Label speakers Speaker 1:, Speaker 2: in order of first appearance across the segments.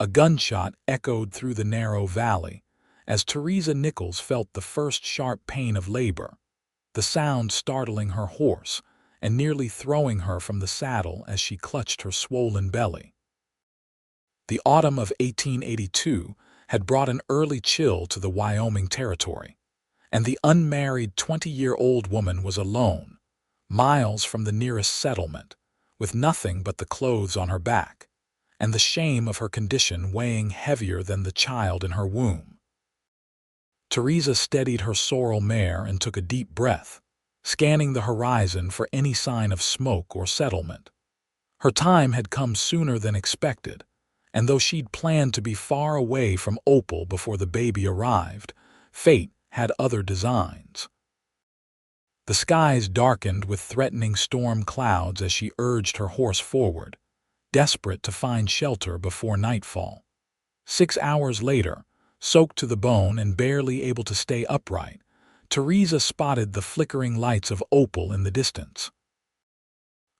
Speaker 1: A gunshot echoed through the narrow valley as Theresa Nichols felt the first sharp pain of labor, the sound startling her horse and nearly throwing her from the saddle as she clutched her swollen belly. The autumn of 1882 had brought an early chill to the Wyoming territory, and the unmarried 20-year-old woman was alone, miles from the nearest settlement, with nothing but the clothes on her back, and the shame of her condition weighing heavier than the child in her womb. Theresa steadied her sorrel mare and took a deep breath, scanning the horizon for any sign of smoke or settlement. Her time had come sooner than expected, and though she'd planned to be far away from Opal before the baby arrived, fate had other designs. The skies darkened with threatening storm clouds as she urged her horse forward, desperate to find shelter before nightfall. 6 hours later, soaked to the bone and barely able to stay upright, Theresa spotted the flickering lights of Opal in the distance.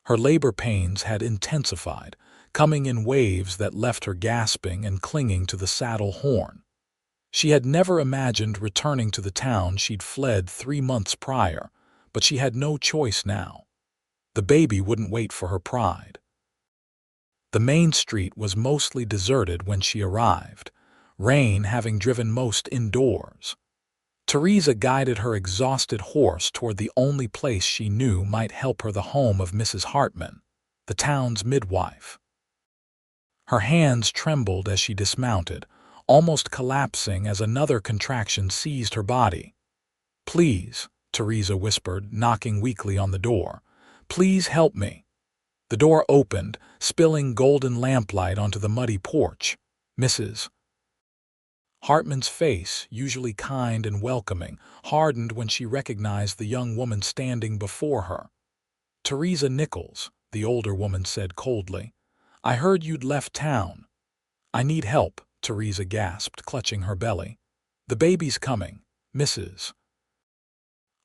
Speaker 1: Her labor pains had intensified, coming in waves that left her gasping and clinging to the saddle horn. She had never imagined returning to the town she'd fled 3 months prior, but she had no choice now. The baby wouldn't wait for her pride. The main street was mostly deserted when she arrived, rain having driven most indoors. Theresa guided her exhausted horse toward the only place she knew might help her, the home of Mrs. Hartman, the town's midwife. Her hands trembled as she dismounted, almost collapsing as another contraction seized her body. "Please," Theresa whispered, knocking weakly on the door. "Please help me." The door opened, spilling golden lamplight onto the muddy porch. Mrs. Hartman's face, usually kind and welcoming, hardened when she recognized the young woman standing before her. "Theresa Nichols," the older woman said coldly. "I heard you'd left town." "I need help," Theresa gasped, clutching her belly. "The baby's coming, Mrs."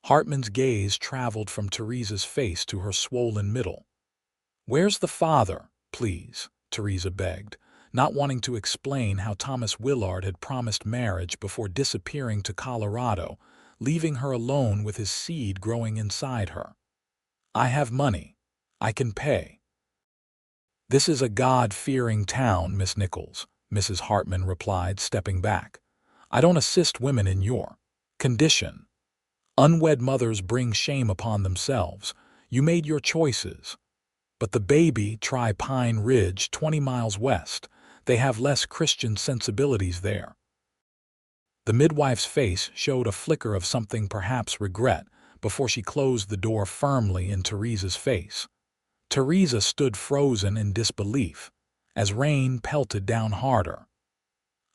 Speaker 1: Hartman's gaze traveled from Theresa's face to her swollen middle. "Where's the father, please?" Theresa begged, not wanting to explain how Thomas Willard had promised marriage before disappearing to Colorado, leaving her alone with his seed growing inside her. "I have money. I can pay." "This is a God-fearing town, Miss Nichols," Mrs. Hartman replied, stepping back. "I don't assist women in your condition. Unwed mothers bring shame upon themselves. You made your choices. But the baby, try Pine Ridge, 20 miles west. They have less Christian sensibilities there." The midwife's face showed a flicker of something, perhaps regret, before she closed the door firmly in Theresa's face. Theresa stood frozen in disbelief, as rain pelted down harder.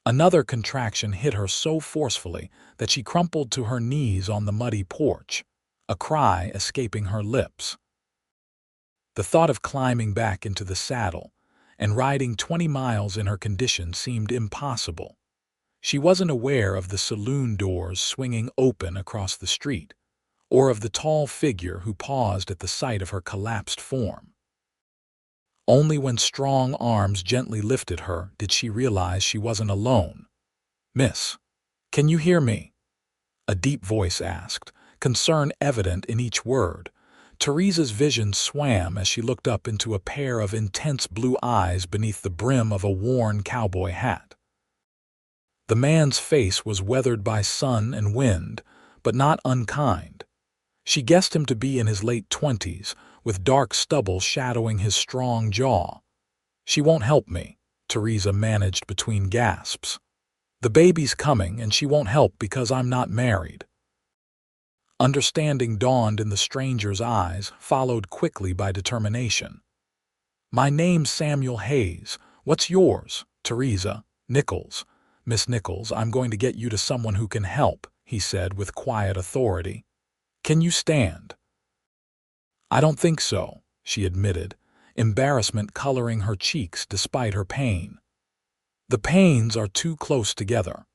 Speaker 1: Another contraction hit her so forcefully that she crumpled to her knees on the muddy porch, a cry escaping her lips. The thought of climbing back into the saddle and riding 20 miles in her condition seemed impossible. She wasn't aware of the saloon doors swinging open across the street, or of the tall figure who paused at the sight of her collapsed form. Only when strong arms gently lifted her did she realize she wasn't alone. "Miss, can you hear me?" a deep voice asked, concern evident in each word. Theresa's vision swam as she looked up into a pair of intense blue eyes beneath the brim of a worn cowboy hat. The man's face was weathered by sun and wind, but not unkind. She guessed him to be in his late 20s, with dark stubble shadowing his strong jaw. "She won't help me," Theresa managed between gasps. "The baby's coming, and she won't help because I'm not married." Understanding dawned in the stranger's eyes, followed quickly by determination. "My name's Samuel Hayes. What's yours?" "Theresa Nichols." "Miss Nichols, I'm going to get you to someone who can help," he said with quiet authority. "Can you stand?" "I don't think so," she admitted, embarrassment coloring her cheeks despite her pain. "The pains are too close together."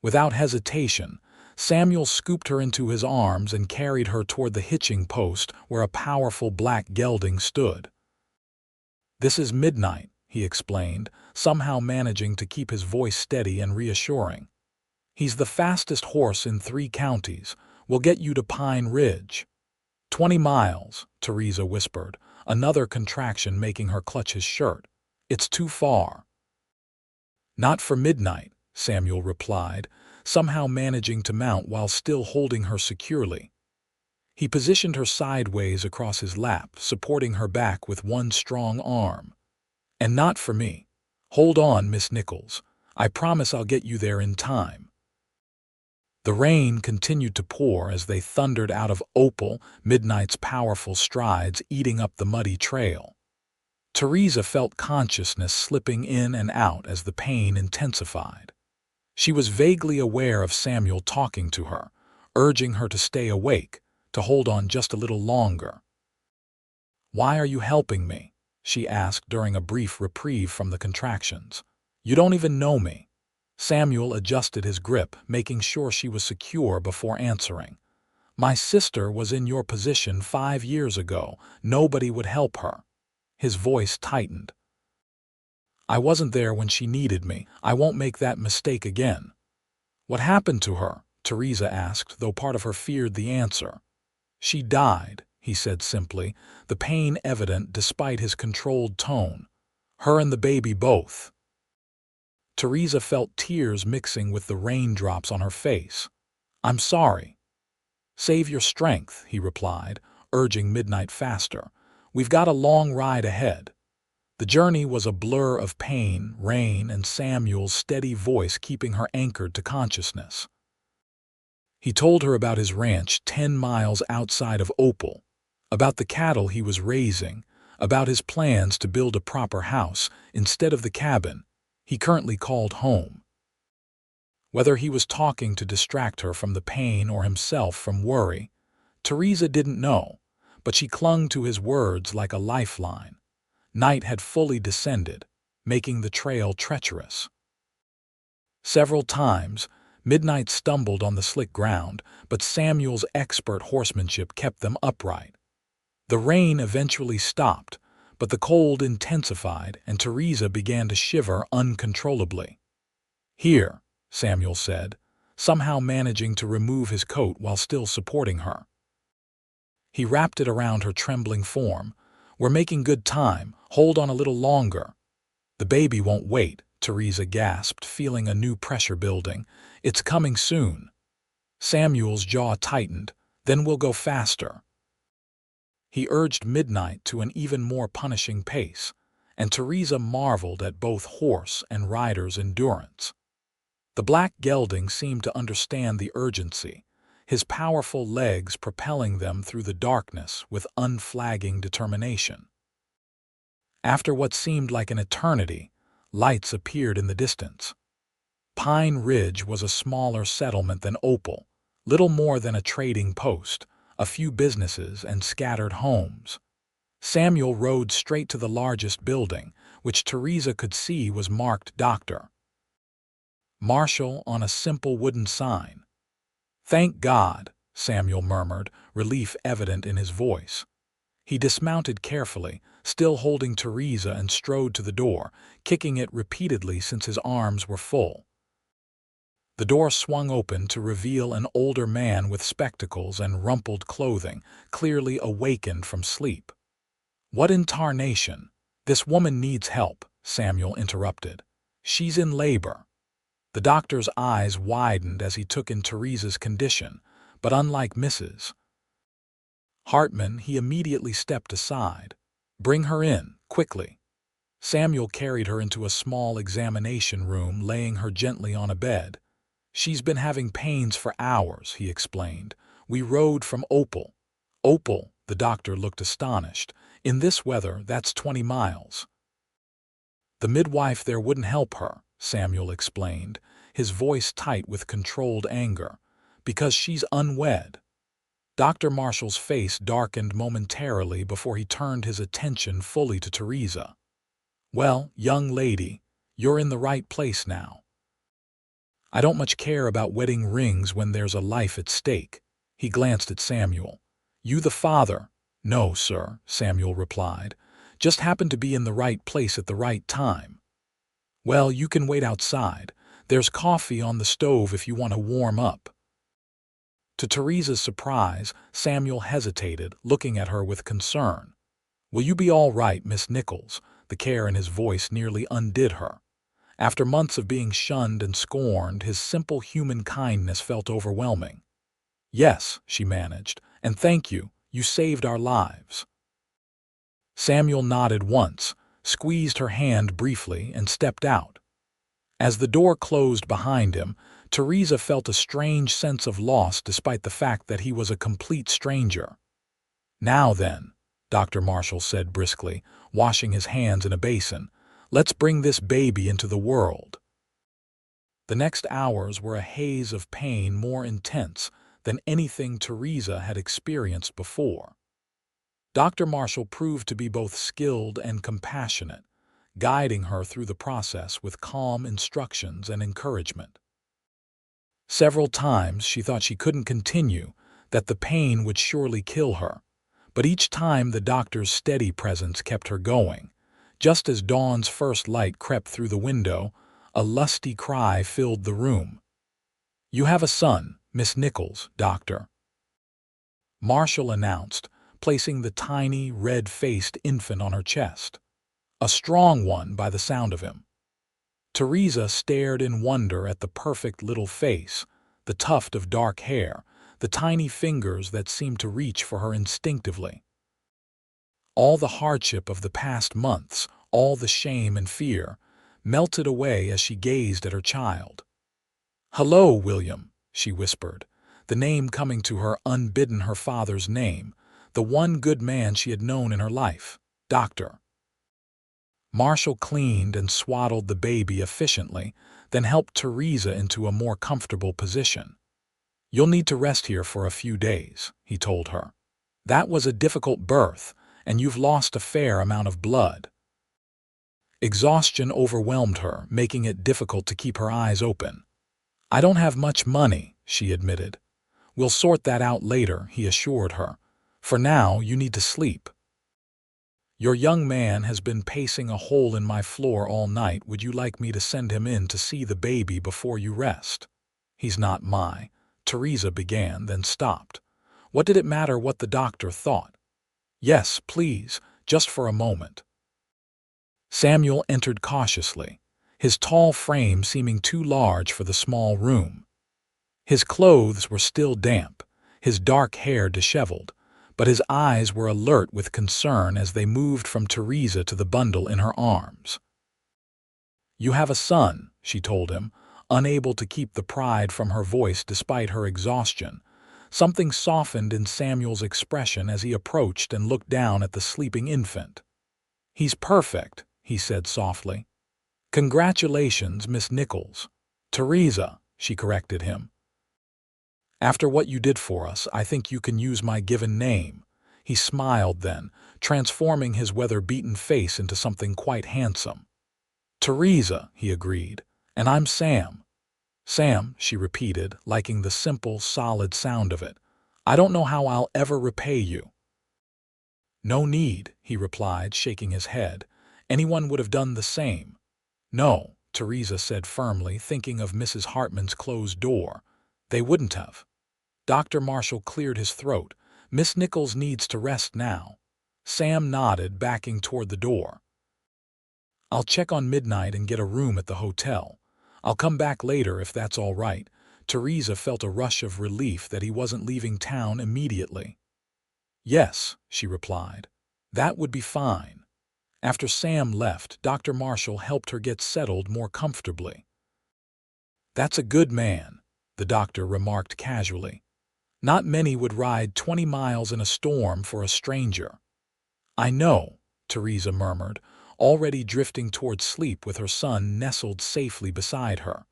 Speaker 1: Without hesitation, Samuel scooped her into his arms and carried her toward the hitching post where a powerful black gelding stood. "This is midnight," he explained, somehow managing to keep his voice steady and reassuring. "He's the fastest horse in 3 counties. We'll get you to Pine Ridge." 20 miles, Theresa whispered, another contraction making her clutch his shirt. "It's too far." "Not for midnight," Samuel replied, somehow managing to mount while still holding her securely. He positioned her sideways across his lap, supporting her back with one strong arm. "And not for me. Hold on, Miss Nichols. I promise I'll get you there in time." The rain continued to pour as they thundered out of Opal, midnight's powerful strides eating up the muddy trail. Theresa felt consciousness slipping in and out as the pain intensified. She was vaguely aware of Samuel talking to her, urging her to stay awake, to hold on just a little longer. "Why are you helping me?" she asked during a brief reprieve from the contractions. "You don't even know me." Samuel adjusted his grip, making sure she was secure before answering. "My sister was in your position 5 years ago. Nobody would help her." His voice tightened. "I wasn't there when she needed me. I won't make that mistake again." "What happened to her?" Theresa asked, though part of her feared the answer. "She died," he said simply, the pain evident despite his controlled tone. "Her and the baby both." Theresa felt tears mixing with the raindrops on her face. "I'm sorry." "Save your strength," he replied, urging midnight faster. "We've got a long ride ahead." The journey was a blur of pain, rain, and Samuel's steady voice keeping her anchored to consciousness. He told her about his ranch 10 miles outside of Opal, about the cattle he was raising, about his plans to build a proper house instead of the cabin he currently called home. Whether he was talking to distract her from the pain or himself from worry, Theresa didn't know, but she clung to his words like a lifeline. Night had fully descended, making the trail treacherous. Several times, Midnight stumbled on the slick ground, but Samuel's expert horsemanship kept them upright. The rain eventually stopped, but the cold intensified and Theresa began to shiver uncontrollably. "Here," Samuel said, somehow managing to remove his coat while still supporting her. He wrapped it around her trembling form. "We're making good time. Hold on a little longer." "The baby won't wait," Theresa gasped, feeling a new pressure building. "It's coming soon." Samuel's jaw tightened. "Then we'll go faster." He urged Midnight to an even more punishing pace, and Theresa marveled at both horse and rider's endurance. The black gelding seemed to understand the urgency, his powerful legs propelling them through the darkness with unflagging determination. After what seemed like an eternity, lights appeared in the distance. Pine Ridge was a smaller settlement than Opal, little more than a trading post, a few businesses and scattered homes. Samuel rode straight to the largest building, which Theresa could see was marked Dr. Marshall on a simple wooden sign. "Thank God," Samuel murmured, relief evident in his voice. He dismounted carefully, still holding Theresa, and strode to the door, kicking it repeatedly since his arms were full. The door swung open to reveal an older man with spectacles and rumpled clothing, clearly awakened from sleep. "What in tarnation? This woman needs help," Samuel interrupted. "She's in labor." The doctor's eyes widened as he took in Theresa's condition, but unlike Mrs. Hartman, he immediately stepped aside. "Bring her in, quickly." Samuel carried her into a small examination room, laying her gently on a bed. "She's been having pains for hours," he explained. "We rode from Opal." "Opal?" The doctor looked astonished. "In this weather, that's 20 miles." "The midwife there wouldn't help her," Samuel explained, his voice tight with controlled anger, "because she's unwed." Dr. Marshall's face darkened momentarily before he turned his attention fully to Theresa. "Well, young lady, you're in the right place now. I don't much care about wedding rings when there's a life at stake." He glanced at Samuel. "You the father?" "No, sir," Samuel replied. Just happened to be in the right place at the right time. Well, you can wait outside. There's coffee on the stove if you want to warm up. To Theresa's surprise, Samuel hesitated, looking at her with concern. Will you be all right, Miss Nichols? The care in his voice nearly undid her. After months of being shunned and scorned, his simple human kindness felt overwhelming. Yes, she managed, and thank you. You saved our lives. Samuel nodded once, squeezed her hand briefly, and stepped out. As the door closed behind him, Theresa felt a strange sense of loss despite the fact that he was a complete stranger. Now then, Dr. Marshall said briskly, washing his hands in a basin, let's bring this baby into the world. The next hours were a haze of pain more intense than anything Theresa had experienced before. Dr. Marshall proved to be both skilled and compassionate, guiding her through the process with calm instructions and encouragement. Several times she thought she couldn't continue, that the pain would surely kill her, but each time the doctor's steady presence kept her going. Just as dawn's first light crept through the window, a lusty cry filled the room. You have a son, Miss Nichols, doctor, Marshall announced, placing the tiny, red-faced infant on her chest. A strong one by the sound of him. Theresa stared in wonder at the perfect little face, the tuft of dark hair, the tiny fingers that seemed to reach for her instinctively. All the hardship of the past months, all the shame and fear, melted away as she gazed at her child. "Hello, William," she whispered, the name coming to her unbidden, her father's name, the one good man she had known in her life, Doctor. Marshall cleaned and swaddled the baby efficiently, then helped Theresa into a more comfortable position. You'll need to rest here for a few days, he told her. That was a difficult birth, and you've lost a fair amount of blood. Exhaustion overwhelmed her, making it difficult to keep her eyes open. I don't have much money, she admitted. We'll sort that out later, he assured her. For now, you need to sleep. Your young man has been pacing a hole in my floor all night. Would you like me to send him in to see the baby before you rest? He's not my, Theresa began, then stopped. What did it matter what the doctor thought? Yes, please, just for a moment. Samuel entered cautiously, his tall frame seeming too large for the small room. His clothes were still damp, his dark hair disheveled, but his eyes were alert with concern as they moved from Theresa to the bundle in her arms. You have a son, she told him, unable to keep the pride from her voice despite her exhaustion. Something softened in Samuel's expression as he approached and looked down at the sleeping infant. He's perfect, he said softly. Congratulations, Miss Nichols. Theresa, she corrected him. After what you did for us, I think you can use my given name. He smiled then, transforming his weather-beaten face into something quite handsome. Theresa, he agreed, and I'm Sam. Sam, she repeated, liking the simple, solid sound of it. I don't know how I'll ever repay you. No need, he replied, shaking his head. Anyone would have done the same. No, Theresa said firmly, thinking of Mrs. Hartman's closed door. They wouldn't have. Dr. Marshall cleared his throat. Miss Nichols needs to rest now. Sam nodded, backing toward the door. I'll check on midnight and get a room at the hotel. I'll come back later if that's all right. Theresa felt a rush of relief that he wasn't leaving town immediately. Yes, she replied. That would be fine. After Sam left, Dr. Marshall helped her get settled more comfortably. That's a good man, the doctor remarked casually. Not many would ride 20 miles in a storm for a stranger. I know, Theresa murmured, already drifting toward sleep with her son nestled safely beside her.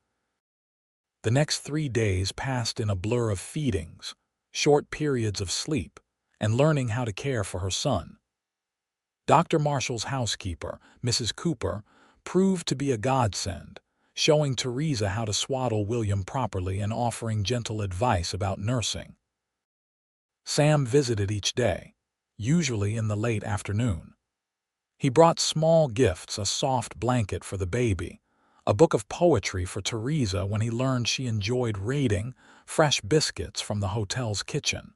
Speaker 1: The next 3 days passed in a blur of feedings, short periods of sleep, and learning how to care for her son. Dr. Marshall's housekeeper, Mrs. Cooper, proved to be a godsend, showing Theresa how to swaddle William properly and offering gentle advice about nursing. Sam visited each day, usually in the late afternoon. He brought small gifts, a soft blanket for the baby, a book of poetry for Theresa when he learned she enjoyed reading, fresh biscuits from the hotel's kitchen.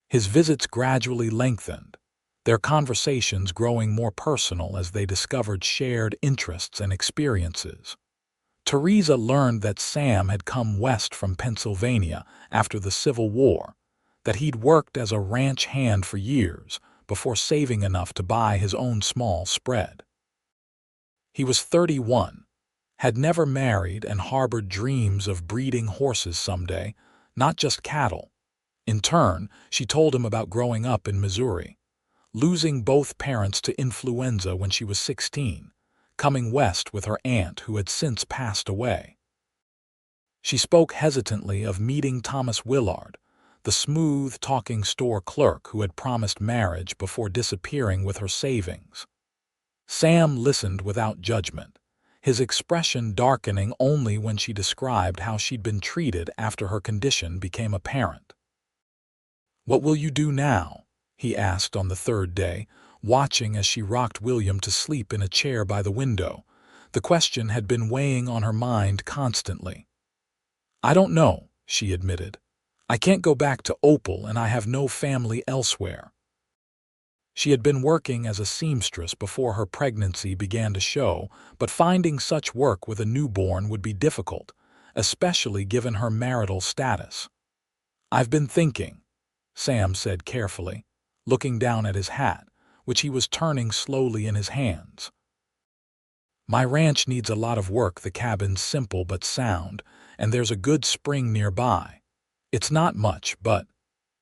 Speaker 1: His visits gradually lengthened, their conversations growing more personal as they discovered shared interests and experiences. Theresa learned that Sam had come west from Pennsylvania after the Civil War, that he'd worked as a ranch hand for years before saving enough to buy his own small spread. He was 31, had never married, and harbored dreams of breeding horses someday, not just cattle. In turn, she told him about growing up in Missouri, losing both parents to influenza when she was 16, coming west with her aunt who had since passed away. She spoke hesitantly of meeting Thomas Willard, the smooth-talking store clerk who had promised marriage before disappearing with her savings. Sam listened without judgment, his expression darkening only when she described how she'd been treated after her condition became apparent. "What will you do now?" he asked on the third day, watching as she rocked William to sleep in a chair by the window. The question had been weighing on her mind constantly. "I don't know," she admitted. "I can't go back to Opal, and I have no family elsewhere." She had been working as a seamstress before her pregnancy began to show, but finding such work with a newborn would be difficult, especially given her marital status. "I've been thinking," Sam said carefully, looking down at his hat, which he was turning slowly in his hands. "My ranch needs a lot of work. The cabin's simple but sound, and there's a good spring nearby. It's not much, but—"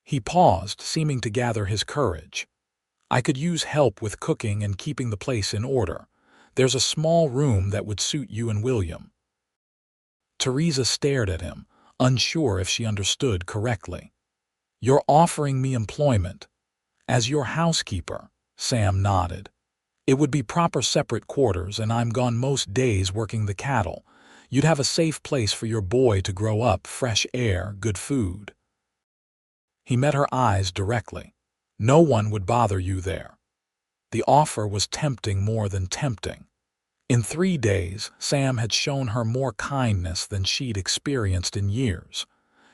Speaker 1: He paused, seeming to gather his courage. "I could use help with cooking and keeping the place in order. There's a small room that would suit you and William." Theresa stared at him, unsure if she understood correctly. "You're offering me employment?" "As your housekeeper," Sam nodded. "It would be proper separate quarters, and I'm gone most days working the cattle. You'd have a safe place for your boy to grow up, fresh air, good food." He met her eyes directly. "No one would bother you there." The offer was tempting more than tempting. In 3 days, Sam had shown her more kindness than she'd experienced in years.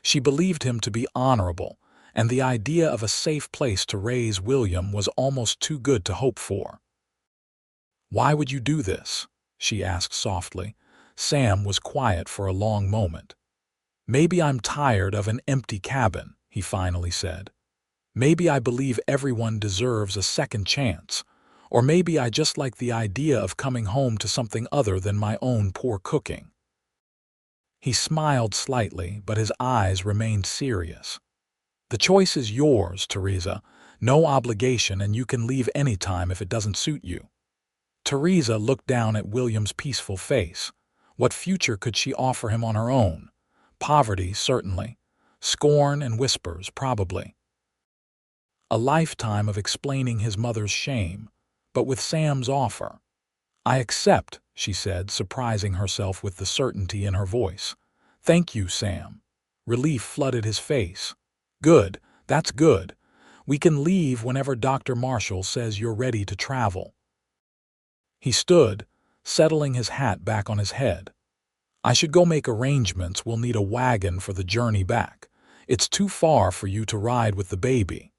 Speaker 1: She believed him to be honorable, and the idea of a safe place to raise William was almost too good to hope for. "Why would you do this?" she asked softly. Sam was quiet for a long moment. "Maybe I'm tired of an empty cabin," he finally said. "Maybe I believe everyone deserves a second chance, or maybe I just like the idea of coming home to something other than my own poor cooking." He smiled slightly, but his eyes remained serious. "The choice is yours, Theresa. No obligation, and you can leave anytime if it doesn't suit you." Theresa looked down at William's peaceful face. What future could she offer him on her own? Poverty, certainly. Scorn and whispers, probably. A lifetime of explaining his mother's shame, but with Sam's offer. "I accept," she said, surprising herself with the certainty in her voice. "Thank you, Sam." Relief flooded his face. "Good, that's good. We can leave whenever Dr. Marshall says you're ready to travel." He stood, settling his hat back on his head. "I should go make arrangements. We'll need a wagon for the journey back. It's too far for you to ride with the baby."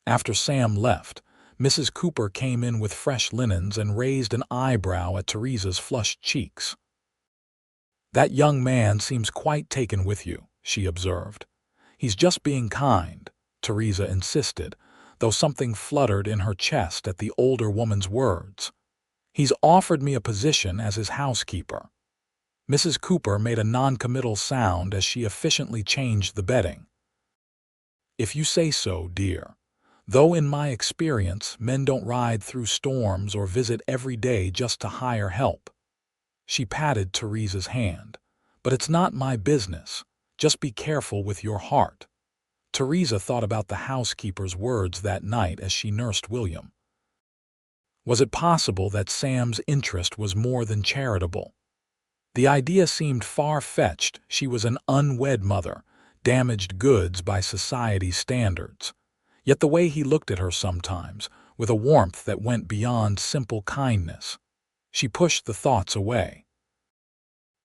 Speaker 1: After Sam left, Mrs. Cooper came in with fresh linens and raised an eyebrow at Theresa's flushed cheeks. "That young man seems quite taken with you," she observed. "He's just being kind," Theresa insisted, though something fluttered in her chest at the older woman's words. "He's offered me a position as his housekeeper." Mrs. Cooper made a non-committal sound as she efficiently changed the bedding. "If you say so, dear. Though in my experience, men don't ride through storms or visit every day just to hire help." She patted Theresa's hand. "But it's not my business. Just be careful with your heart." Theresa thought about the housekeeper's words that night as she nursed William. Was it possible that Sam's interest was more than charitable? The idea seemed far-fetched. She was an unwed mother, damaged goods by society's standards. Yet the way he looked at her sometimes, with a warmth that went beyond simple kindness. She pushed the thoughts away.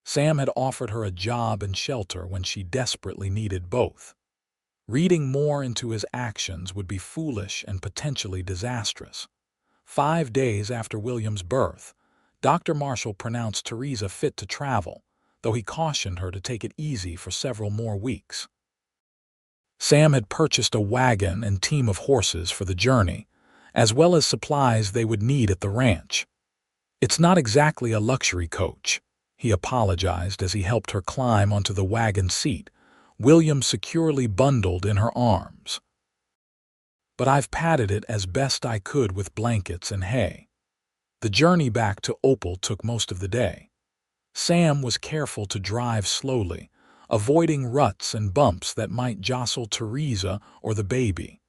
Speaker 1: Sam had offered her a job and shelter when she desperately needed both. Reading more into his actions would be foolish and potentially disastrous. 5 days after William's birth, Dr. Marshall pronounced Theresa fit to travel, though he cautioned her to take it easy for several more weeks. Sam had purchased a wagon and team of horses for the journey, as well as supplies they would need at the ranch. "It's not exactly a luxury coach," he apologized as he helped her climb onto the wagon seat, William securely bundled in her arms. "But I've padded it as best I could with blankets and hay." The journey back to Opal took most of the day. Sam was careful to drive slowly, avoiding ruts and bumps that might jostle Theresa or the baby.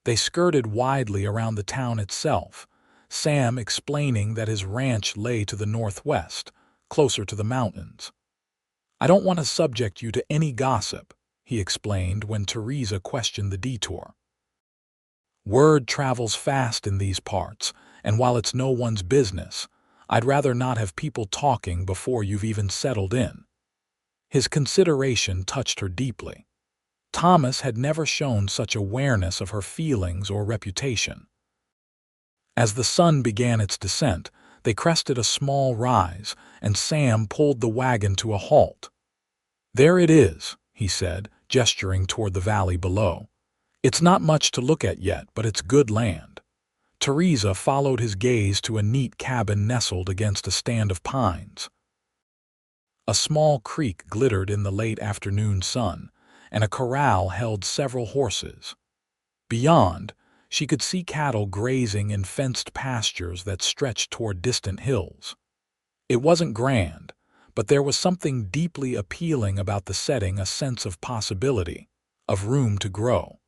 Speaker 1: They skirted widely around the town itself, Sam explaining that his ranch lay to the northwest, closer to the mountains. "I don't want to subject you to any gossip," he explained when Theresa questioned the detour. "Word travels fast in these parts, and while it's no one's business, I'd rather not have people talking before you've even settled in." His consideration touched her deeply. Thomas had never shown such awareness of her feelings or reputation. As the sun began its descent, they crested a small rise, and Sam pulled the wagon to a halt. "There it is," he said, gesturing toward the valley below. "It's not much to look at yet, but it's good land." Theresa followed his gaze to a neat cabin nestled against a stand of pines. A small creek glittered in the late afternoon sun, and a corral held several horses. Beyond, she could see cattle grazing in fenced pastures that stretched toward distant hills. It wasn't grand, but there was something deeply appealing about the setting, a sense of possibility, of room to grow.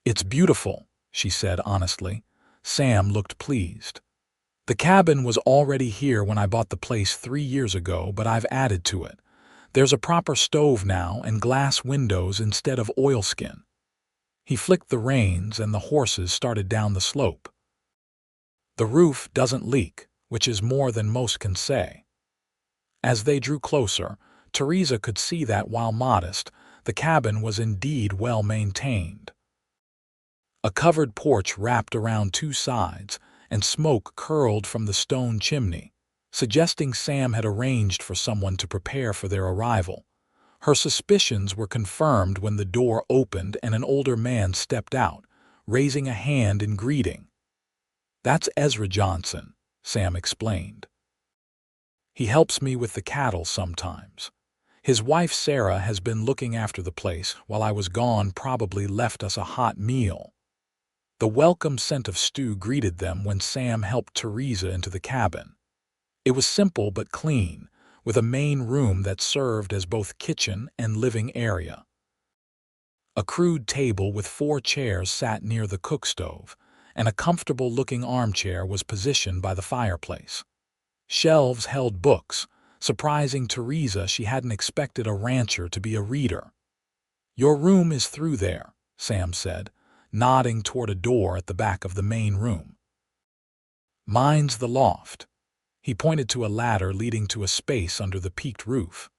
Speaker 1: "It's beautiful," she said honestly. Sam looked pleased. "The cabin was already here when I bought the place 3 years ago, but I've added to it. There's a proper stove now and glass windows instead of oilskin." He flicked the reins and the horses started down the slope. "The roof doesn't leak, which is more than most can say." As they drew closer, Theresa could see that while modest, the cabin was indeed well maintained. A covered porch wrapped around 2 sides, and smoke curled from the stone chimney, suggesting Sam had arranged for someone to prepare for their arrival. Her suspicions were confirmed when the door opened and an older man stepped out, raising a hand in greeting. "That's Ezra Johnson," Sam explained. "He helps me with the cattle sometimes. His wife Sarah has been looking after the place while I was gone, probably left us a hot meal." The welcome scent of stew greeted them when Sam helped Theresa into the cabin. It was simple but clean, with a main room that served as both kitchen and living area. A crude table with 4 chairs sat near the cook stove, and a comfortable-looking armchair was positioned by the fireplace. Shelves held books, surprising Theresa. She hadn't expected a rancher to be a reader. "Your room is through there," Sam said, nodding toward a door at the back of the main room. "Mine's the loft." He pointed to a ladder leading to a space under the peaked roof.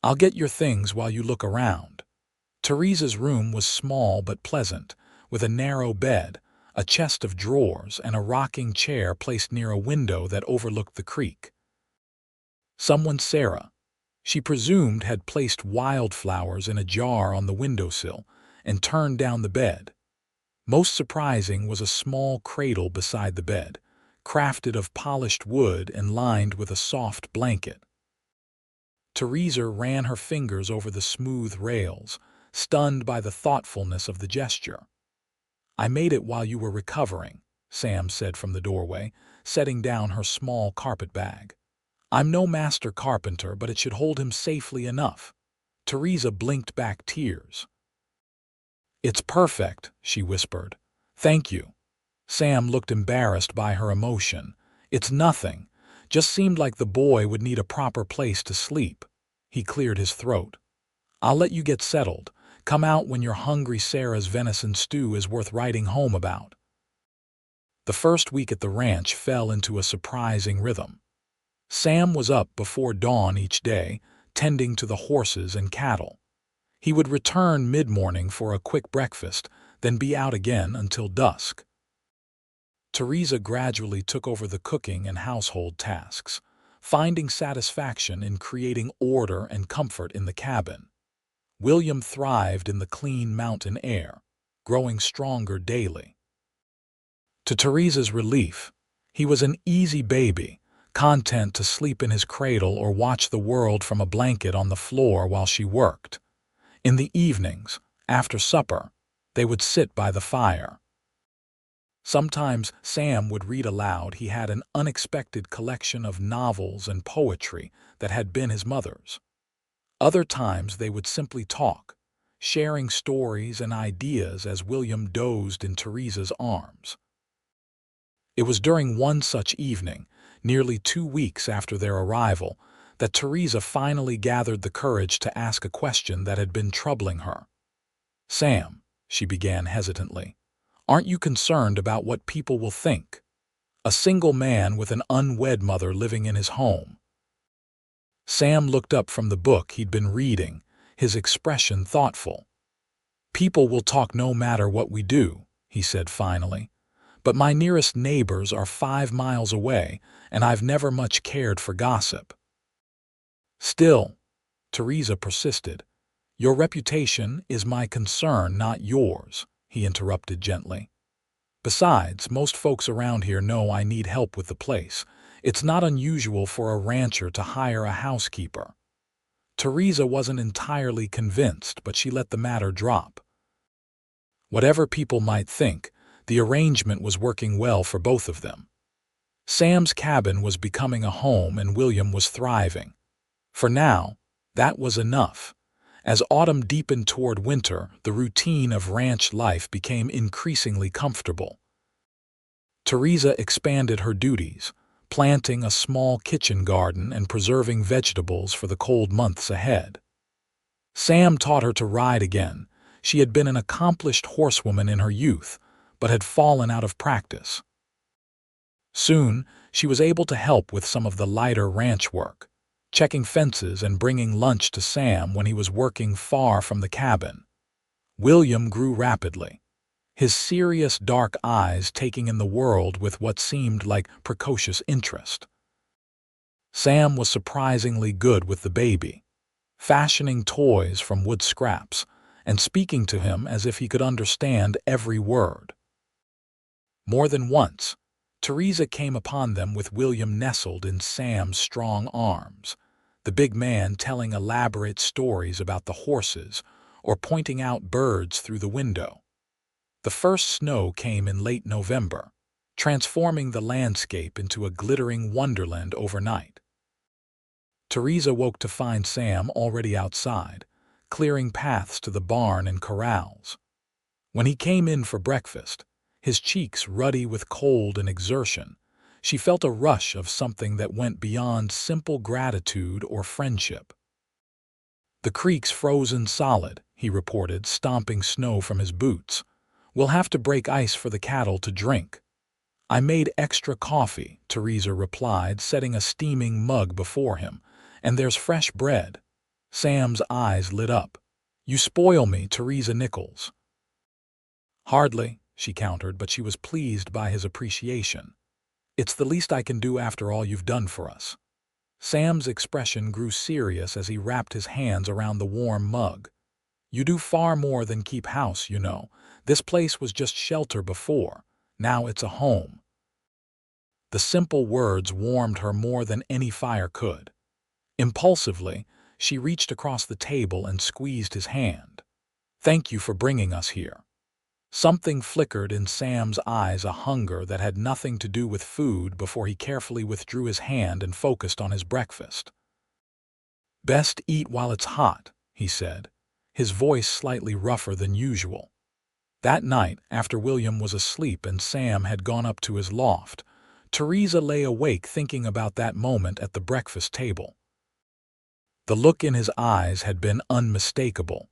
Speaker 1: "I'll get your things while you look around." Theresa's room was small but pleasant, with a narrow bed, a chest of drawers, and a rocking chair placed near a window that overlooked the creek. Someone Sarah, she presumed, had placed wildflowers in a jar on the windowsill and turned down the bed. Most surprising was a small cradle beside the bed, crafted of polished wood and lined with a soft blanket. Theresa ran her fingers over the smooth rails, stunned by the thoughtfulness of the gesture. "I made it while you were recovering," Sam said from the doorway, setting down her small carpet bag. "I'm no master carpenter, but it should hold him safely enough." Theresa blinked back tears. "It's perfect," she whispered. "Thank you." Sam looked embarrassed by her emotion. "It's nothing. Just seemed like the boy would need a proper place to sleep." He cleared his throat. "I'll let you get settled. Come out when you're hungry. Sarah's venison stew is worth writing home about." The first week at the ranch fell into a surprising rhythm. Sam was up before dawn each day, tending to the horses and cattle. He would return mid-morning for a quick breakfast, then be out again until dusk. Theresa gradually took over the cooking and household tasks, finding satisfaction in creating order and comfort in the cabin. William thrived in the clean mountain air, growing stronger daily. To Theresa's relief, he was an easy baby, content to sleep in his cradle or watch the world from a blanket on the floor while she worked. In the evenings, after supper, they would sit by the fire. Sometimes Sam would read aloud. He had an unexpected collection of novels and poetry that had been his mother's. Other times they would simply talk, sharing stories and ideas as William dozed in Theresa's arms. It was during one such evening, nearly 2 weeks after their arrival, that Theresa finally gathered the courage to ask a question that had been troubling her. "Sam," she began hesitantly, "aren't you concerned about what people will think? A single man with an unwed mother living in his home." Sam looked up from the book he'd been reading, his expression thoughtful. "People will talk no matter what we do," he said finally. "But my nearest neighbors are 5 miles away, and I've never much cared for gossip." "Still," Theresa persisted, "your reputation is my concern, not yours," he interrupted gently. "Besides, most folks around here know I need help with the place. It's not unusual for a rancher to hire a housekeeper." Theresa wasn't entirely convinced, but she let the matter drop. Whatever people might think, the arrangement was working well for both of them. Sam's cabin was becoming a home and William was thriving. For now, that was enough. As autumn deepened toward winter, the routine of ranch life became increasingly comfortable. Theresa expanded her duties, planting a small kitchen garden and preserving vegetables for the cold months ahead. Sam taught her to ride again. She had been an accomplished horsewoman in her youth, but had fallen out of practice. Soon, she was able to help with some of the lighter ranch work, checking fences and bringing lunch to Sam when he was working far from the cabin. William grew rapidly, his serious dark eyes taking in the world with what seemed like precocious interest. Sam was surprisingly good with the baby, fashioning toys from wood scraps and speaking to him as if he could understand every word. More than once, Theresa came upon them with William nestled in Sam's strong arms, the big man telling elaborate stories about the horses or pointing out birds through the window. The first snow came in late November, transforming the landscape into a glittering wonderland overnight. Theresa woke to find Sam already outside, clearing paths to the barn and corrals. When he came in for breakfast, his cheeks ruddy with cold and exertion, she felt a rush of something that went beyond simple gratitude or friendship. "The creek's frozen solid," he reported, stomping snow from his boots. "We'll have to break ice for the cattle to drink." "I made extra coffee," Theresa replied, setting a steaming mug before him. "And there's fresh bread." Sam's eyes lit up. "You spoil me, Theresa Nichols." "Hardly," she countered, but she was pleased by his appreciation. "It's the least I can do after all you've done for us." Sam's expression grew serious as he wrapped his hands around the warm mug. "You do far more than keep house, you know. This place was just shelter before. Now it's a home." The simple words warmed her more than any fire could. Impulsively, she reached across the table and squeezed his hand. "Thank you for bringing us here." Something flickered in Sam's eyes, a hunger that had nothing to do with food, before he carefully withdrew his hand and focused on his breakfast. "Best eat while it's hot," he said, his voice slightly rougher than usual. That night, after William was asleep and Sam had gone up to his loft, Theresa lay awake thinking about that moment at the breakfast table. The look in his eyes had been unmistakable,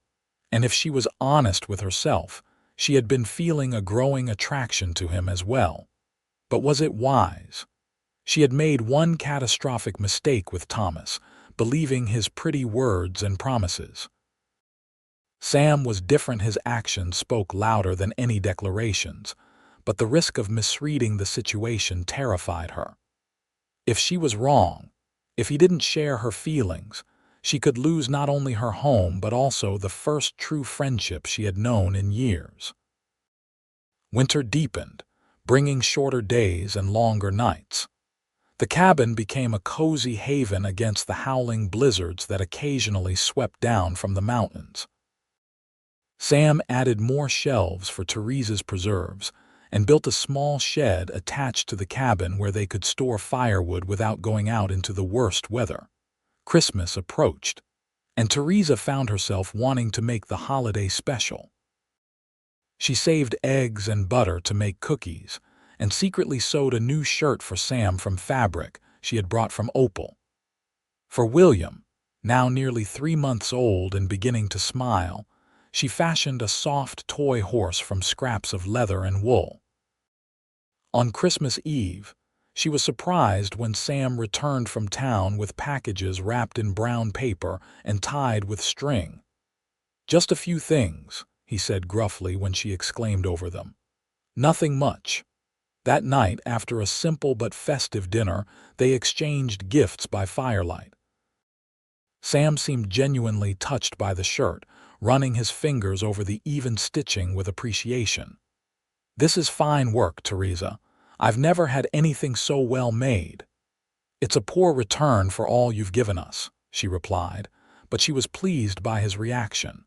Speaker 1: and if she was honest with herself, she had been feeling a growing attraction to him as well. But was it wise? She had made one catastrophic mistake with Thomas, believing his pretty words and promises. Sam was different. His actions spoke louder than any declarations, but the risk of misreading the situation terrified her. If she was wrong, if he didn't share her feelings, she could lose not only her home but also the first true friendship she had known in years. Winter deepened, bringing shorter days and longer nights. The cabin became a cozy haven against the howling blizzards that occasionally swept down from the mountains. Sam added more shelves for Theresa's preserves and built a small shed attached to the cabin where they could store firewood without going out into the worst weather. Christmas approached, and Theresa found herself wanting to make the holiday special. She saved eggs and butter to make cookies, and secretly sewed a new shirt for Sam from fabric she had brought from Opal. For William, now nearly 3 months old and beginning to smile, she fashioned a soft toy horse from scraps of leather and wool. On Christmas Eve, she was surprised when Sam returned from town with packages wrapped in brown paper and tied with string. "Just a few things," he said gruffly when she exclaimed over them. "Nothing much." That night, after a simple but festive dinner, they exchanged gifts by firelight. Sam seemed genuinely touched by the shirt, running his fingers over the even stitching with appreciation. "This is fine work, Theresa. I've never had anything so well made." "It's a poor return for all you've given us," she replied, but she was pleased by his reaction.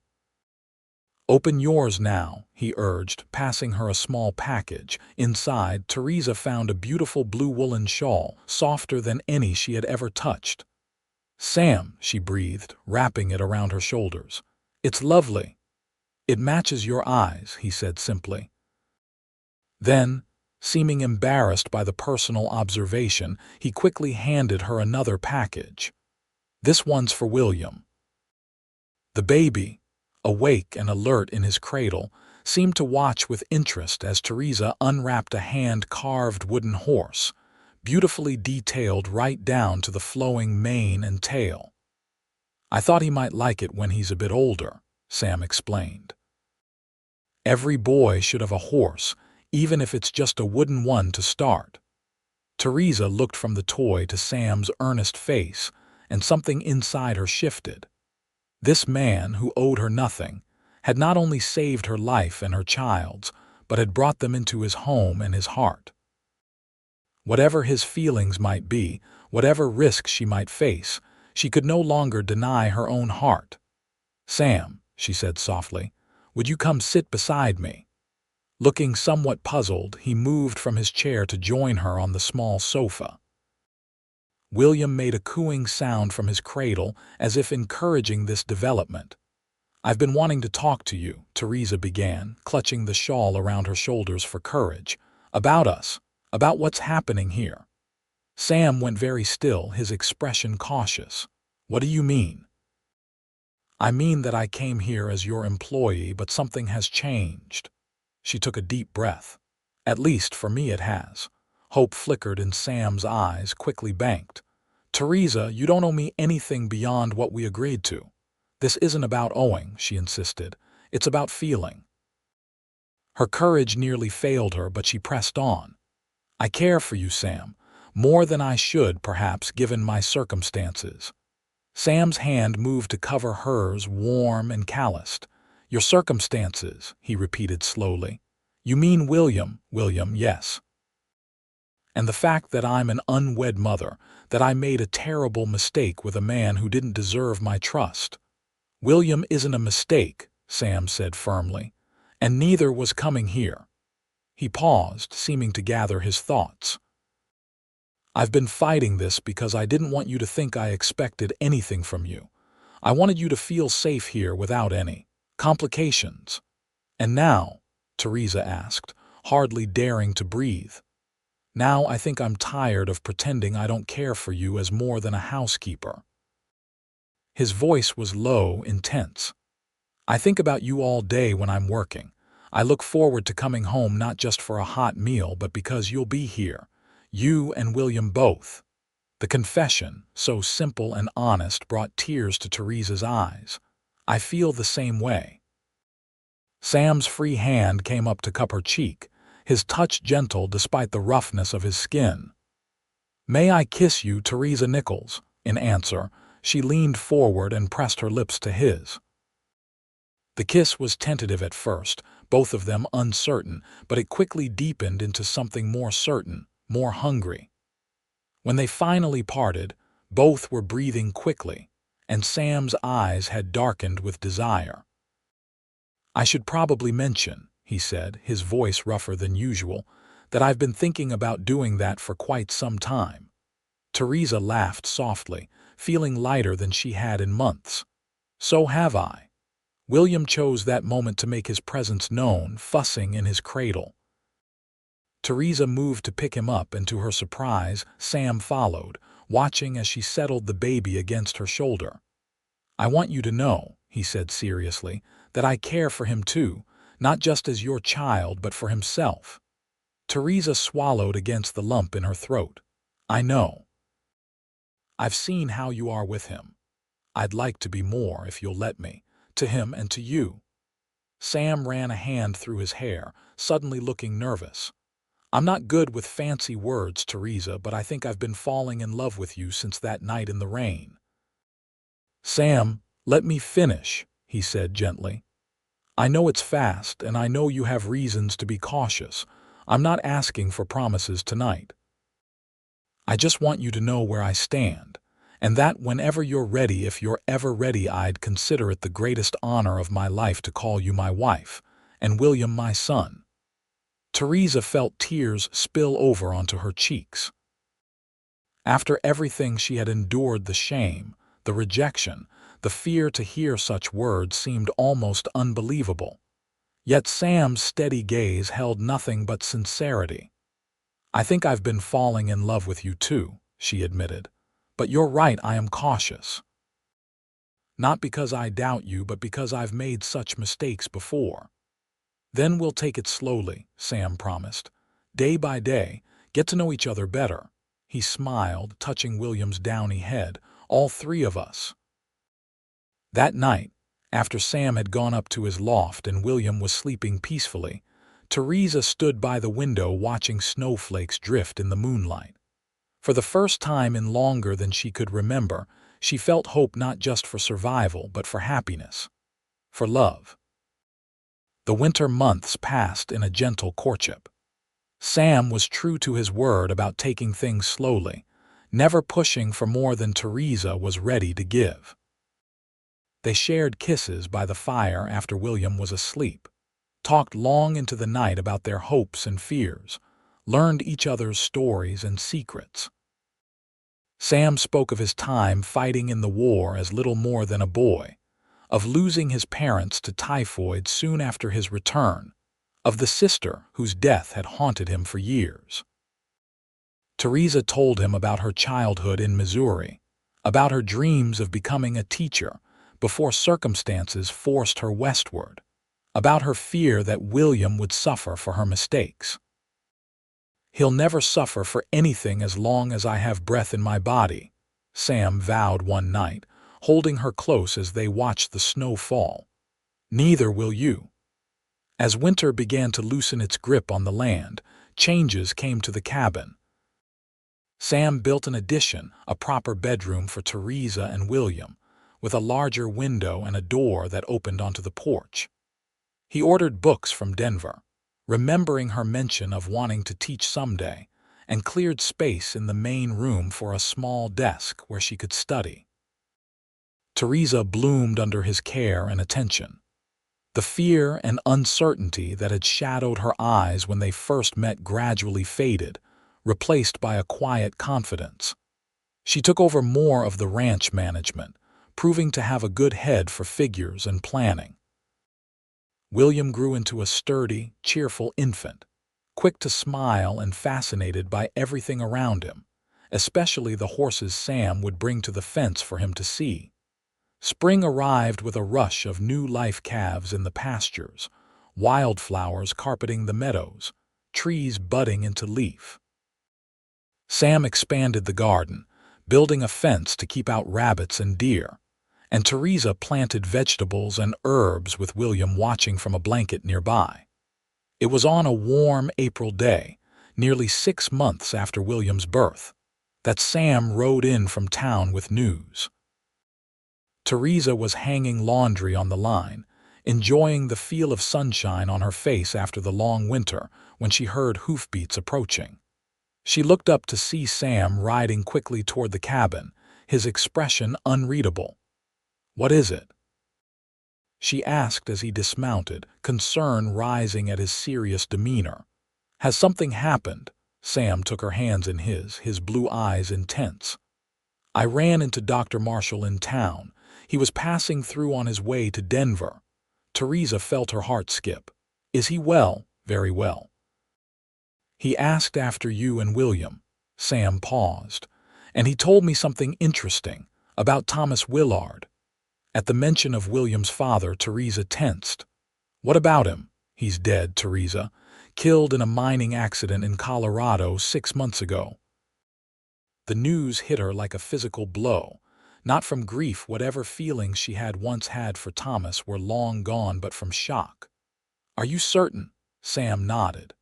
Speaker 1: "Open yours now," he urged, passing her a small package. Inside, Theresa found a beautiful blue woolen shawl, softer than any she had ever touched. "Sam," she breathed, wrapping it around her shoulders. "It's lovely." "It matches your eyes," he said simply. Then, seeming embarrassed by the personal observation, he quickly handed her another package. "This one's for William." The baby, awake and alert in his cradle, seemed to watch with interest as Theresa unwrapped a hand-carved wooden horse, beautifully detailed right down to the flowing mane and tail. "I thought he might like it when he's a bit older," Sam explained. "Every boy should have a horse, even if it's just a wooden one to start." Theresa looked from the toy to Sam's earnest face, and something inside her shifted. This man, who owed her nothing, had not only saved her life and her child's, but had brought them into his home and his heart. Whatever his feelings might be, whatever risks she might face, she could no longer deny her own heart. "Sam," she said softly, "would you come sit beside me?" Looking somewhat puzzled, he moved from his chair to join her on the small sofa. William made a cooing sound from his cradle, as if encouraging this development. "I've been wanting to talk to you," Theresa began, clutching the shawl around her shoulders for courage. "About us, about what's happening here." Sam went very still, his expression cautious. "What do you mean?" "I mean that I came here as your employee, but something has changed." She took a deep breath. "At least for me it has." Hope flickered in Sam's eyes, quickly banked. "Theresa, you don't owe me anything beyond what we agreed to." "This isn't about owing," she insisted. "It's about feeling." Her courage nearly failed her, but she pressed on. "I care for you, Sam, more than I should, perhaps, given my circumstances." Sam's hand moved to cover hers, warm and calloused. "Your circumstances," he repeated slowly. "You mean William, yes. And the fact that I'm an unwed mother, that I made a terrible mistake with a man who didn't deserve my trust." "William isn't a mistake," Sam said firmly, "and neither was coming here." He paused, seeming to gather his thoughts. "I've been fighting this because I didn't want you to think I expected anything from you. I wanted you to feel safe here without any complications." "And now?" Theresa asked, hardly daring to breathe. "Now I think I'm tired of pretending I don't care for you as more than a housekeeper." His voice was low, intense. "I think about you all day when I'm working. I look forward to coming home not just for a hot meal, but because you'll be here. You and William both." The confession, so simple and honest, brought tears to Theresa's eyes. "I feel the same way." Sam's free hand came up to cup her cheek, his touch gentle despite the roughness of his skin. "May I kiss you, Theresa Nichols?" In answer, she leaned forward and pressed her lips to his. The kiss was tentative at first, both of them uncertain, but it quickly deepened into something more certain, more hungry. When they finally parted, both were breathing quickly, and Sam's eyes had darkened with desire. "I should probably mention," he said, his voice rougher than usual, "that I've been thinking about doing that for quite some time." Theresa laughed softly, feeling lighter than she had in months. "So have I." William chose that moment to make his presence known, fussing in his cradle. Theresa moved to pick him up, and to her surprise, Sam followed, watching as she settled the baby against her shoulder. "I want you to know," he said seriously, "that I care for him too, not just as your child, but for himself." Theresa swallowed against the lump in her throat. "I know. I've seen how you are with him. I'd like to be more, if you'll let me, to him and to you." Sam ran a hand through his hair, suddenly looking nervous. "I'm not good with fancy words, Theresa, but I think I've been falling in love with you since that night in the rain." "Sam, let me finish," he said gently. "I know it's fast, and I know you have reasons to be cautious. I'm not asking for promises tonight. I just want you to know where I stand, and that whenever you're ready, if you're ever ready, I'd consider it the greatest honor of my life to call you my wife, and William my son." Theresa felt tears spill over onto her cheeks. After everything she had endured, the shame, the rejection, the fear, to hear such words seemed almost unbelievable. Yet Sam's steady gaze held nothing but sincerity. "I think I've been falling in love with you too," she admitted. "But you're right, I am cautious. Not because I doubt you, but because I've made such mistakes before." "Then we'll take it slowly," Sam promised. "Day by day, get to know each other better." He smiled, touching William's downy head. "All three of us." That night, after Sam had gone up to his loft and William was sleeping peacefully, Theresa stood by the window watching snowflakes drift in the moonlight. For the first time in longer than she could remember, she felt hope, not just for survival, but for happiness, for love. The winter months passed in a gentle courtship. Sam was true to his word about taking things slowly, never pushing for more than Theresa was ready to give. They shared kisses by the fire after William was asleep, talked long into the night about their hopes and fears, learned each other's stories and secrets. Sam spoke of his time fighting in the war as little more than a boy, of losing his parents to typhoid soon after his return, of the sister whose death had haunted him for years. Theresa told him about her childhood in Missouri, about her dreams of becoming a teacher before circumstances forced her westward, about her fear that William would suffer for her mistakes. "He'll never suffer for anything as long as I have breath in my body," Sam vowed one night, holding her close as they watched the snow fall. "Neither will you." As winter began to loosen its grip on the land, changes came to the cabin. Sam built an addition, a proper bedroom for Theresa and William, with a larger window and a door that opened onto the porch. He ordered books from Denver, remembering her mention of wanting to teach someday, and cleared space in the main room for a small desk where she could study. Theresa bloomed under his care and attention. The fear and uncertainty that had shadowed her eyes when they first met gradually faded, replaced by a quiet confidence. She took over more of the ranch management, proving to have a good head for figures and planning. William grew into a sturdy, cheerful infant, quick to smile and fascinated by everything around him, especially the horses Sam would bring to the fence for him to see. Spring arrived with a rush of new life calves in the pastures, wildflowers carpeting the meadows, trees budding into leaf. Sam expanded the garden, building a fence to keep out rabbits and deer, and Theresa planted vegetables and herbs with William watching from a blanket nearby. It was on a warm April day, nearly 6 months after William's birth, that Sam rode in from town with news. Theresa was hanging laundry on the line, enjoying the feel of sunshine on her face after the long winter when she heard hoofbeats approaching. She looked up to see Sam riding quickly toward the cabin, his expression unreadable. "What is it?" she asked as he dismounted, concern rising at his serious demeanor. "Has something happened?" Sam took her hands in his blue eyes intense. "I ran into Dr. Marshall in town. He was passing through on his way to Denver." Theresa felt her heart skip. "Is he well?" "Very well. He asked after you and William." Sam paused. "And he told me something interesting about Thomas Willard." At the mention of William's father, Theresa tensed. "What about him?" "He's dead, Theresa. Killed in a mining accident in Colorado 6 months ago." The news hit her like a physical blow. Not from grief, whatever feelings she had once had for Thomas were long gone, but from shock. "Are you certain?" Sam nodded.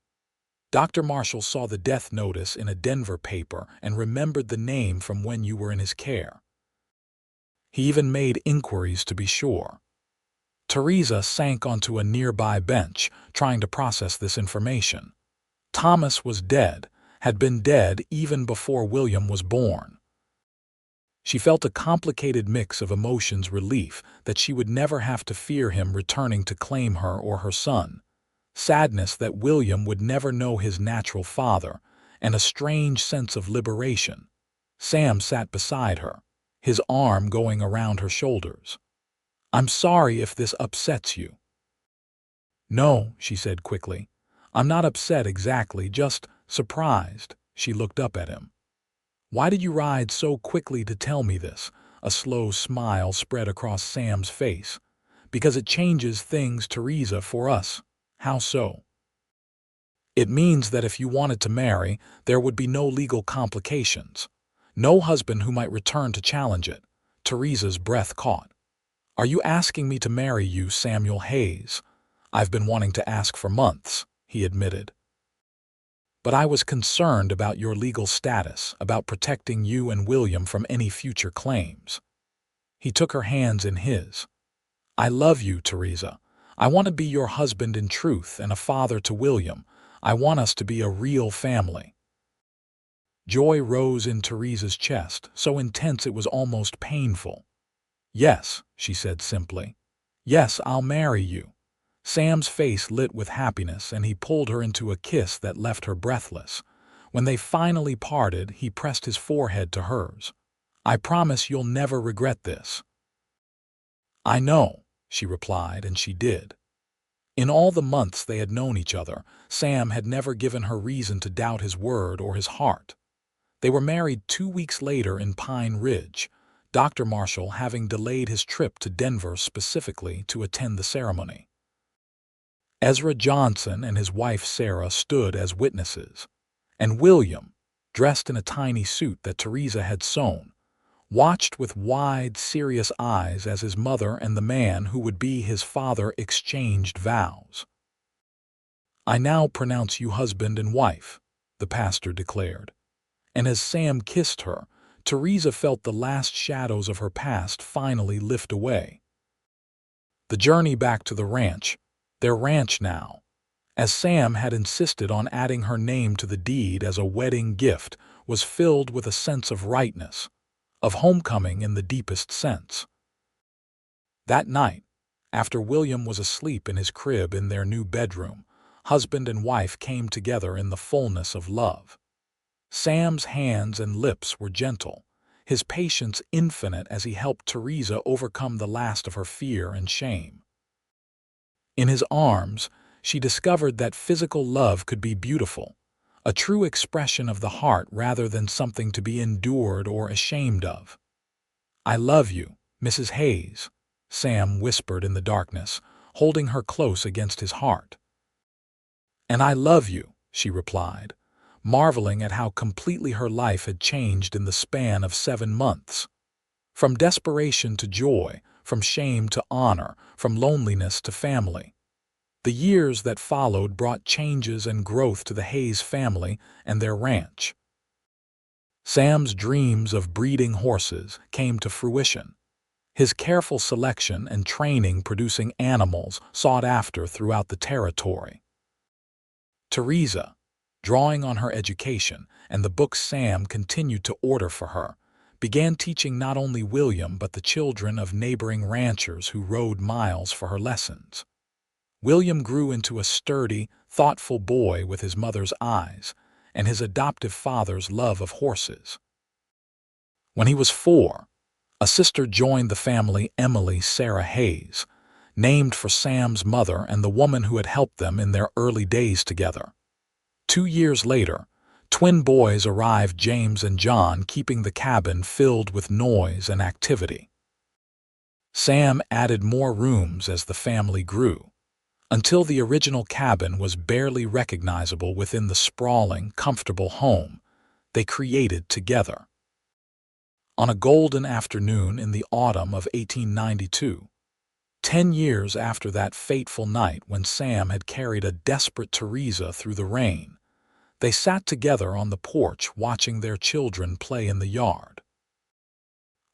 Speaker 1: "Dr. Marshall saw the death notice in a Denver paper and remembered the name from when you were in his care. He even made inquiries to be sure." Theresa sank onto a nearby bench, trying to process this information. Thomas was dead, had been dead even before William was born. She felt a complicated mix of emotions: relief that she would never have to fear him returning to claim her or her son, sadness that William would never know his natural father, and a strange sense of liberation. Sam sat beside her, his arm going around her shoulders. "I'm sorry if this upsets you." "No," she said quickly. "I'm not upset exactly, just surprised." She looked up at him. "Why did you ride so quickly to tell me this?" A slow smile spread across Sam's face. "Because it changes things, Theresa, for us." "How so?" "It means that if you wanted to marry, there would be no legal complications. No husband who might return to challenge it." Theresa's breath caught. "Are you asking me to marry you, Samuel Hayes?" "I've been wanting to ask for months," he admitted. "But I was concerned about your legal status, about protecting you and William from any future claims." He took her hands in his. "I love you, Theresa. I want to be your husband in truth and a father to William. I want us to be a real family." Joy rose in Theresa's chest, so intense it was almost painful. "Yes," she said simply. "Yes, I'll marry you." Sam's face lit with happiness, and he pulled her into a kiss that left her breathless. When they finally parted, he pressed his forehead to hers. "I promise you'll never regret this." "I know," she replied, and she did. In all the months they had known each other, Sam had never given her reason to doubt his word or his heart. They were married 2 weeks later in Pine Ridge, Dr. Marshall having delayed his trip to Denver specifically to attend the ceremony. Ezra Johnson and his wife Sarah stood as witnesses, and William, dressed in a tiny suit that Theresa had sewn, watched with wide, serious eyes as his mother and the man who would be his father exchanged vows. "I now pronounce you husband and wife," the pastor declared. And as Sam kissed her, Theresa felt the last shadows of her past finally lift away. The journey back to the ranch, their ranch now, as Sam had insisted on adding her name to the deed as a wedding gift, was filled with a sense of rightness, of homecoming in the deepest sense. That night, after William was asleep in his crib in their new bedroom, husband and wife came together in the fullness of love. Sam's hands and lips were gentle, his patience infinite as he helped Theresa overcome the last of her fear and shame. In his arms, she discovered that physical love could be beautiful, a true expression of the heart rather than something to be endured or ashamed of. "I love you, Mrs. Hayes," Sam whispered in the darkness, holding her close against his heart. "And I love you," she replied, marveling at how completely her life had changed in the span of 7 months. From desperation to joy, from shame to honor, from loneliness to family. The years that followed brought changes and growth to the Hayes family and their ranch. Sam's dreams of breeding horses came to fruition, his careful selection and training producing animals sought after throughout the territory. Theresa, drawing on her education and the books Sam continued to order for her, began teaching not only William but the children of neighboring ranchers who rode miles for her lessons. William grew into a sturdy, thoughtful boy with his mother's eyes and his adoptive father's love of horses. When he was 4, a sister joined the family, Emily Sarah Hayes, named for Sam's mother and the woman who had helped them in their early days together. 2 years later, twin boys arrived, James and John, keeping the cabin filled with noise and activity. Sam added more rooms as the family grew, until the original cabin was barely recognizable within the sprawling, comfortable home they created together. On a golden afternoon in the autumn of 1892, 10 years after that fateful night when Sam had carried a desperate Theresa through the rain, they sat together on the porch watching their children play in the yard.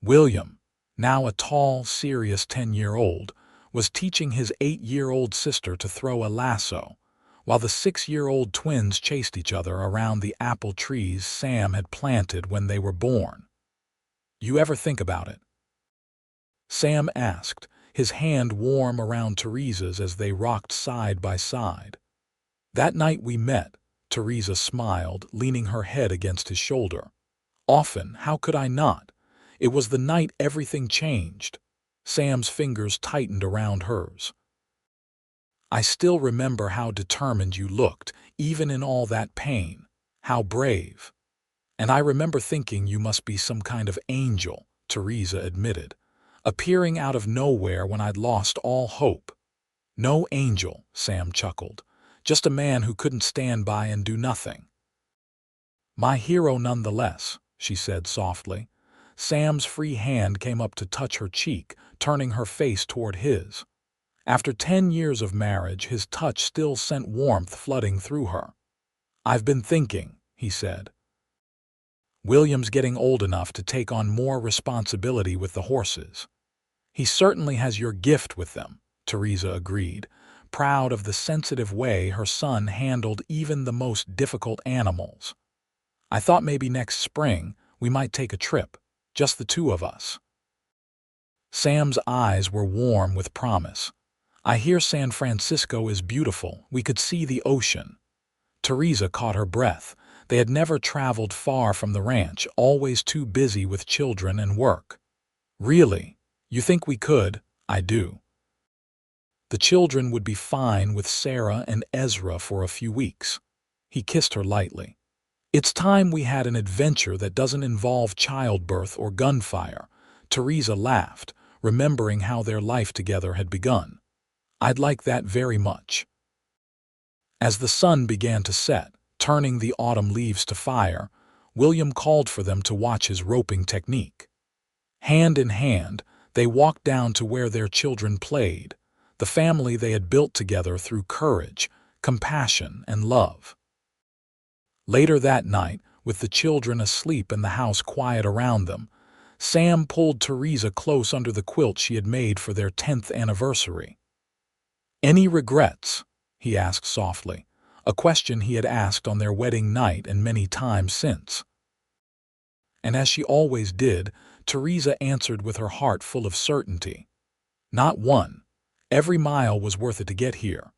Speaker 1: William, now a tall, serious 10-year-old, was teaching his 8-year-old sister to throw a lasso, while the 6-year-old twins chased each other around the apple trees Sam had planted when they were born. "You ever think about it?" Sam asked, his hand warm around Theresa's as they rocked side by side. "That night we met," Theresa smiled, leaning her head against his shoulder. "Often, how could I not? It was the night everything changed." Sam's fingers tightened around hers. "I still remember how determined you looked, even in all that pain. How brave. And I remember thinking you must be some kind of angel," Theresa admitted, "appearing out of nowhere when I'd lost all hope." "No angel," Sam chuckled. "Just a man who couldn't stand by and do nothing." "My hero nonetheless," she said softly. Sam's free hand came up to touch her cheek, turning her face toward his. After 10 years of marriage, his touch still sent warmth flooding through her. "I've been thinking," he said. "William's getting old enough to take on more responsibility with the horses." "He certainly has your gift with them," Theresa agreed, proud of the sensitive way her son handled even the most difficult animals. "I thought maybe next spring we might take a trip, just the 2 of us." Sam's eyes were warm with promise. "I hear San Francisco is beautiful. We could see the ocean." Theresa caught her breath. They had never traveled far from the ranch, always too busy with children and work. "Really? You think we could?" "I do." The children would be fine with Sarah and Ezra for a few weeks. He kissed her lightly. "It's time we had an adventure that doesn't involve childbirth or gunfire." Theresa laughed, remembering how their life together had begun. "I'd like that very much." As the sun began to set, turning the autumn leaves to fire, William called for them to watch his roping technique. Hand in hand, they walked down to where their children played, the family they had built together through courage, compassion, and love. Later that night, with the children asleep and the house quiet around them, Sam pulled Theresa close under the quilt she had made for their 10th anniversary. "Any regrets?" he asked softly, a question he had asked on their wedding night and many times since. And as she always did, Theresa answered with her heart full of certainty. "Not one. Every mile was worth it to get here."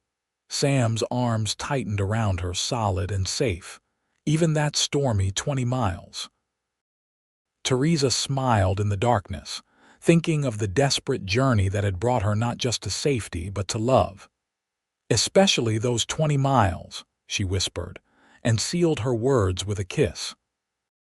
Speaker 1: Sam's arms tightened around her, solid and safe. "Even that stormy 20 miles. Theresa smiled in the darkness, thinking of the desperate journey that had brought her not just to safety but to love. "Especially those 20 miles, she whispered, and sealed her words with a kiss.